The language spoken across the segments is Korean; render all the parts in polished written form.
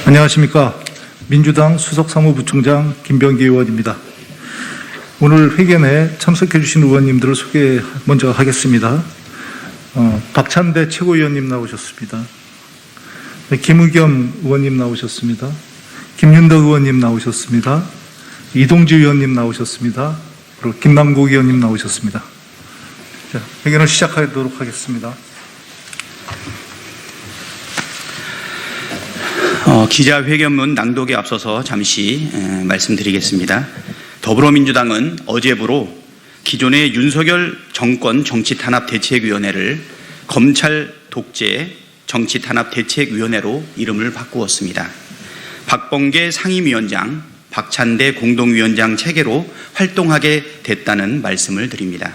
안녕하십니까. 민주당 수석사무부총장 김병기 의원입니다. 오늘 회견에 참석해 주신 의원님들을 먼저 하겠습니다. 박찬대 최고위원님 나오셨습니다. 김의겸 의원님 나오셨습니다. 김윤덕 의원님 나오셨습니다. 이동주 의원님 나오셨습니다. 그리고 김남국 의원님 나오셨습니다. 자, 회견을 시작하도록 하겠습니다. 기자회견문 낭독에 앞서서 잠시 말씀드리겠습니다. 더불어민주당은 어제부로 기존의 윤석열 정권 정치탄압대책위원회를 검찰 독재 정치탄압대책위원회로 이름을 바꾸었습니다. 박범계 상임위원장, 박찬대 공동위원장 체계로 활동하게 됐다는 말씀을 드립니다.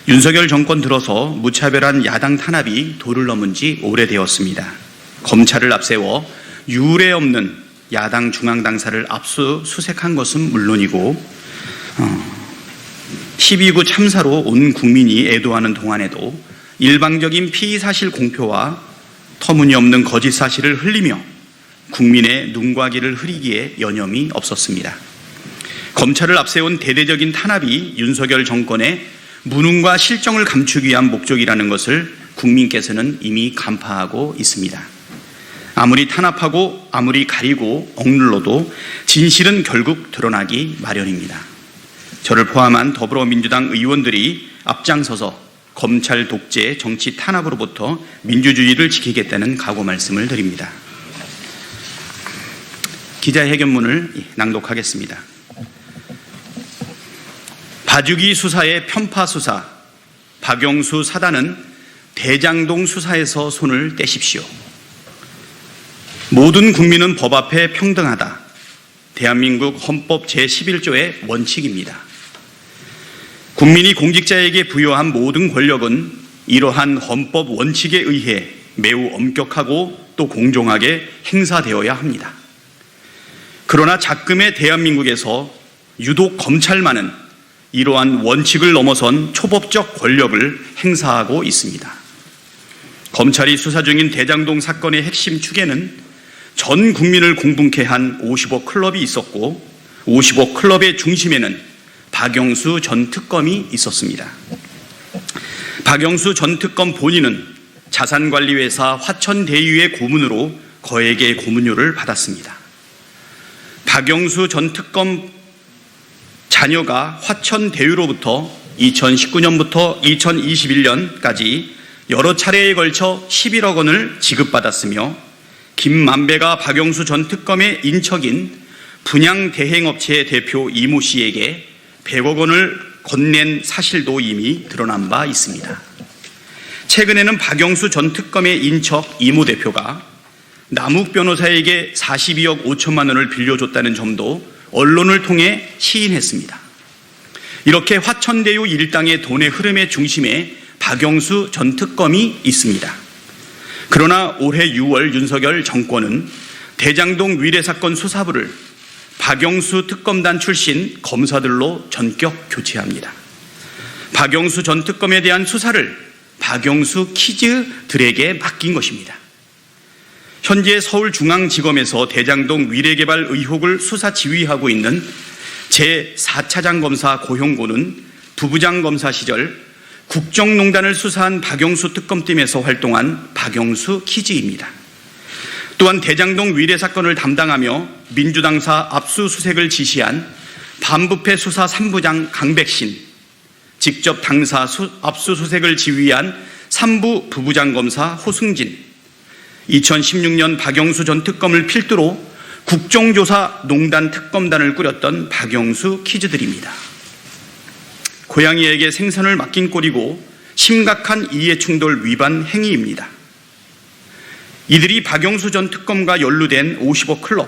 윤석열 정권 들어서 무차별한 야당 탄압이 도를 넘은 지 오래되었습니다. 검찰을 앞세워 유례 없는 야당 중앙당사를 압수수색한 것은 물론이고 12.9 참사로 온 국민이 애도하는 동안에도 일방적인 피의사실 공표와 터무니없는 거짓사실을 흘리며 국민의 눈과 귀를 흐리기에 여념이 없었습니다. 검찰을 앞세운 대대적인 탄압이 윤석열 정권의 무능과 실정을 감추기 위한 목적이라는 것을 국민께서는 이미 간파하고 있습니다. 아무리 탄압하고 아무리 가리고 억눌러도 진실은 결국 드러나기 마련입니다. 저를 포함한 더불어민주당 의원들이 앞장서서 검찰 독재 정치 탄압으로부터 민주주의를 지키겠다는 각오 말씀을 드립니다. 기자회견문을 낭독하겠습니다. 봐주기 수사의 편파 수사, 박영수 사단은 대장동 수사에서 손을 떼십시오. 모든 국민은 법 앞에 평등하다. 대한민국 헌법 제11조의 원칙입니다. 국민이 공직자에게 부여한 모든 권력은 이러한 헌법 원칙에 의해 매우 엄격하고 또 공정하게 행사되어야 합니다. 그러나 작금의 대한민국에서 유독 검찰만은 이러한 원칙을 넘어선 초법적 권력을 행사하고 있습니다. 검찰이 수사 중인 대장동 사건의 핵심 축에는 전 국민을 공분케 한 55 클럽이 있었고 55 클럽의 중심에는 박영수 전 특검이 있었습니다. 박영수 전 특검 본인은 자산관리회사 화천대유의 고문으로 거액의 고문료를 받았습니다. 박영수 전 특검 자녀가 화천대유로부터 2019년부터 2021년까지 여러 차례에 걸쳐 11억 원을 지급받았으며 김만배가 박영수 전 특검의 인척인 분양대행업체 대표 이모 씨에게 100억 원을 건넨 사실도 이미 드러난 바 있습니다. 최근에는 박영수 전 특검의 인척 이모 대표가 남욱 변호사에게 42억 5천만 원을 빌려줬다는 점도 언론을 통해 시인했습니다. 이렇게 화천대유 일당의 돈의 흐름의 중심에 박영수 전 특검이 있습니다. 그러나 올해 6월 윤석열 정권은 대장동 위례 사건 수사부를 박영수 특검단 출신 검사들로 전격 교체합니다. 박영수 전 특검에 대한 수사를 박영수 키즈들에게 맡긴 것입니다. 현재 서울중앙지검에서 대장동 위례 개발 의혹을 수사 지휘하고 있는 제4차장 검사 고형고는 부부장 검사 시절 국정농단을 수사한 박영수 특검팀에서 활동한 박영수 키즈입니다. 또한 대장동 위례 사건을 담당하며 민주당사 압수수색을 지시한 반부패 수사 3부장 강백신, 직접 당사 압수수색을 지휘한 3부 부부장 검사 호승진, 2016년 박영수 전 특검을 필두로 국정조사 농단 특검단을 꾸렸던 박영수 키즈들입니다. 고양이에게 생선을 맡긴 꼴이고 심각한 이해충돌 위반 행위입니다. 이들이 박영수 전 특검과 연루된 55 클럽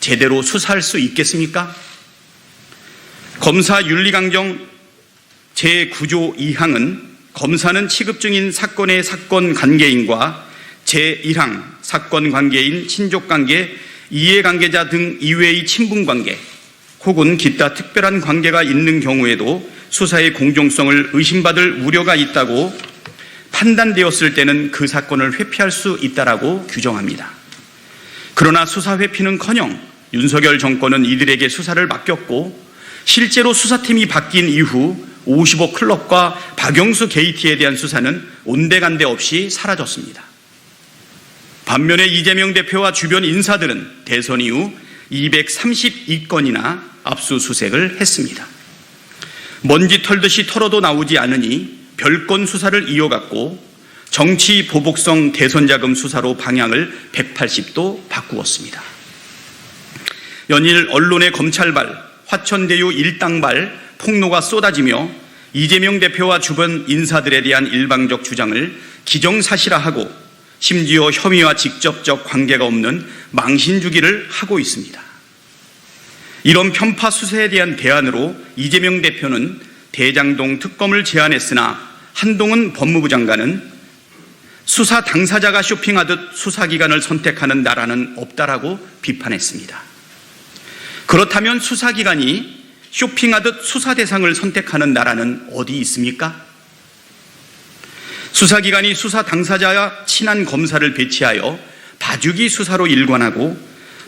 제대로 수사할 수 있겠습니까? 검사 윤리강정 제9조 2항은 검사는 취급 중인 사건의 사건 관계인과 제1항 사건 관계인 친족관계, 이해관계자 등 이외의 친분관계 혹은 기타 특별한 관계가 있는 경우에도 수사의 공정성을 의심받을 우려가 있다고 판단되었을 때는 그 사건을 회피할 수 있다라고 규정합니다. 그러나 수사 회피는커녕 윤석열 정권은 이들에게 수사를 맡겼고 실제로 수사팀이 바뀐 이후 55 클럽과 박영수 게이트에 대한 수사는 온데간데 없이 사라졌습니다. 반면에 이재명 대표와 주변 인사들은 대선 이후 232건이나 압수수색을 했습니다. 먼지 털듯이 털어도 나오지 않으니 별건 수사를 이어갔고 정치 보복성 대선 자금 수사로 방향을 180도 바꾸었습니다. 연일 언론의 검찰발, 화천대유 일당발 폭로가 쏟아지며 이재명 대표와 주변 인사들에 대한 일방적 주장을 기정사실화하고 심지어 혐의와 직접적 관계가 없는 망신주기를 하고 있습니다. 이런 편파 수사에 대한 대안으로 이재명 대표는 대장동 특검을 제안했으나 한동훈 법무부 장관은 수사 당사자가 쇼핑하듯 수사기관을 선택하는 나라는 없다라고 비판했습니다. 그렇다면 수사기관이 쇼핑하듯 수사 대상을 선택하는 나라는 어디 있습니까? 수사기관이 수사 당사자와 친한 검사를 배치하여 봐주기 수사로 일관하고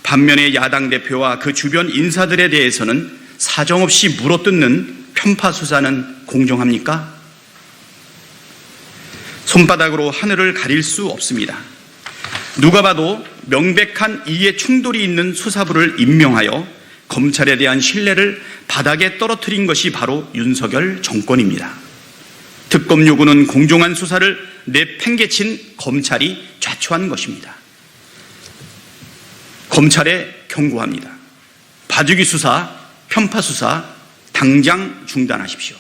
반면에 야당 대표와 그 주변 인사들에 대해서는 사정없이 물어뜯는 편파 수사는 공정합니까? 손바닥으로 하늘을 가릴 수 없습니다. 누가 봐도 명백한 이해 충돌이 있는 수사부를 임명하여 검찰에 대한 신뢰를 바닥에 떨어뜨린 것이 바로 윤석열 정권입니다. 특검 요구는 공정한 수사를 내팽개친 검찰이 좌초한 것입니다. 검찰에 경고합니다. 봐주기 수사, 편파 수사 당장 중단하십시오.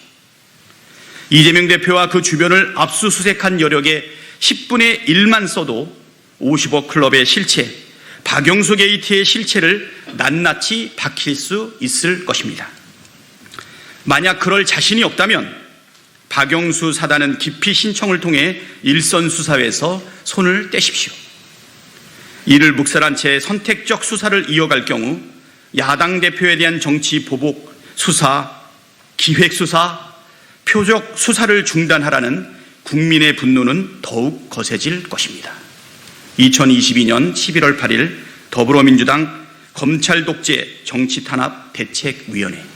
이재명 대표와 그 주변을 압수수색한 여력의 10분의 1만 써도 55 클럽의 실체, 박영수 게이트의 실체를 낱낱이 밝힐 수 있을 것입니다. 만약 그럴 자신이 없다면 박영수 사단은 기피 신청을 통해 일선 수사에서 손을 떼십시오. 이를 묵살한 채 선택적 수사를 이어갈 경우 야당 대표에 대한 정치 보복 수사, 기획 수사, 표적 수사를 중단하라는 국민의 분노는 더욱 거세질 것입니다. 2022년 11월 8일 더불어민주당 검찰 독재 정치탄압 대책위원회